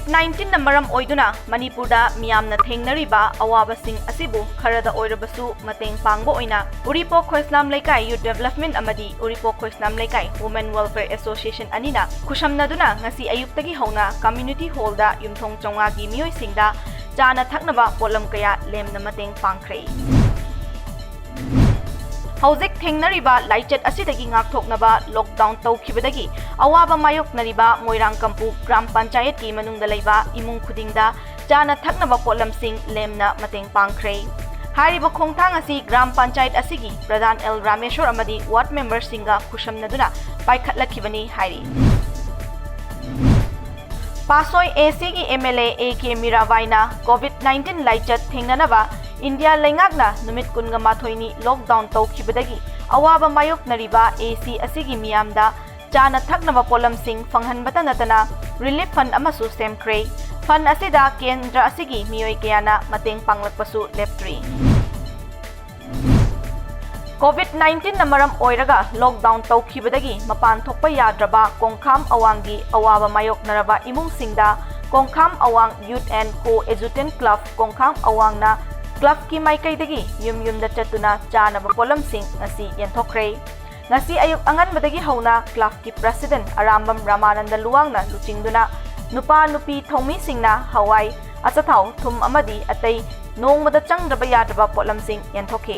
COVID-19 na maram oiduna Manipurda miyamna thengnariba awabasing asibu kharada oirabasu mateng pangbo oina Uripo Khoisnam Laikai Youth Development amadi Uripo Khoisnam Laikai Women Welfare Association anina kushamnaduna ngasi ayuktagi hauna community hall da yumthong chongagi miyoisingda chana thaknaba polam kaya lemna mateng pangkhre Hauzik thengnariba laichat asidagi ngakthoknaba lockdown tawkhibadagi awaba mayoknariba Moirang Kampu Gram Panchayat ki manungda laiba imung khudingda chana thaknaba polamsing lemna mateng pangkhre Hariba khongthang asi Gram Panchayat asigi Pradhan L Rameshwar amadi ward member singa kushamnaduna paikhatlakibani hairi Pasoi AC ki MLA AK Mirabaina COVID-19 laichat thengnanaba India Lengakna numit kunga mathoini lockdown tawkhibadagi awaba mayoknariba AC asigi miyamda chana thaknaba polamsing fanghanbata natana relief fund amasu semkhre fund asida kendra asigi miyoi kayana mateng panglakpasu leptri COVID-19 na maram oiraga lockdown tawkhibadagi mapan thokpa yadraba kongkham awangi awaba mayoknaraba imungsingda kongkham awang youth and co-educating club kongkham awangna Club ki maikaidagi yum-yumda chatuna chanaba polamsing ngasi yenthokre ngasi ayuk angan madagi hauna club ki president Arambam Ramananda Luwangna luchingduna nupa nupi thomi singna hawai achathau thum amadi atai nongmada changdraba yadraba polamsing yenthoke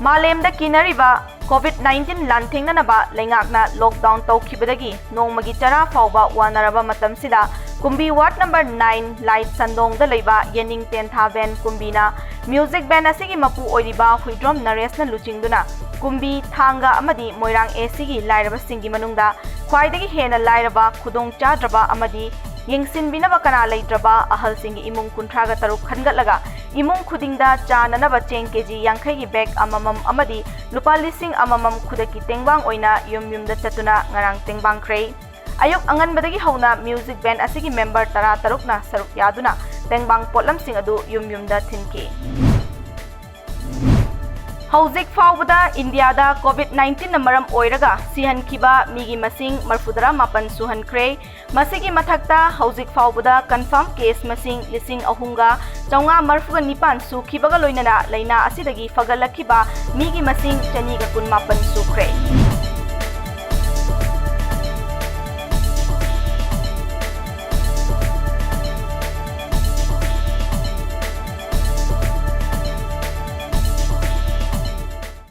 Malemda kinariba COVID-19 lanthengna lengakna lockdown tawkhibadagi nongmagi chara fawba wanaraba matamsida Kumbi Ward number 9 Light Sandong da leiba Yening Tentha Band Kumbina Music Band asigi mapu oiriba Huidrom Nares na luchingduna Kumbi Thanga amadi Moirang AC gi lairaba singi manungda khwaidagi hena lairaba khudong chadraba amadi yengsinbinaba kana leitraba ahal singi imung kunthraga taruk khangatlaga imung khudingda chananaba cheng kg 50 gi bag amamam amadi lupa lising amamam khudaki tengbang oina yumyumda chatuna ngarang tengbang khrei Ayok angan badagi hauna music band asigi member tara tarukna saruk yaduna tengbang potlamsing adu yumyumda thinki Hauzik fawbada India da COVID-19 na maram oiraga sihan kiba migi masing marfudara mapan suhan kre masigi mathakta Hauzik fawbada confirm case masing lising ahunga chaunga marfuga nipan su kibaga loinana laina asidagi fagalakiba migi masing chaniga kun mapan su kre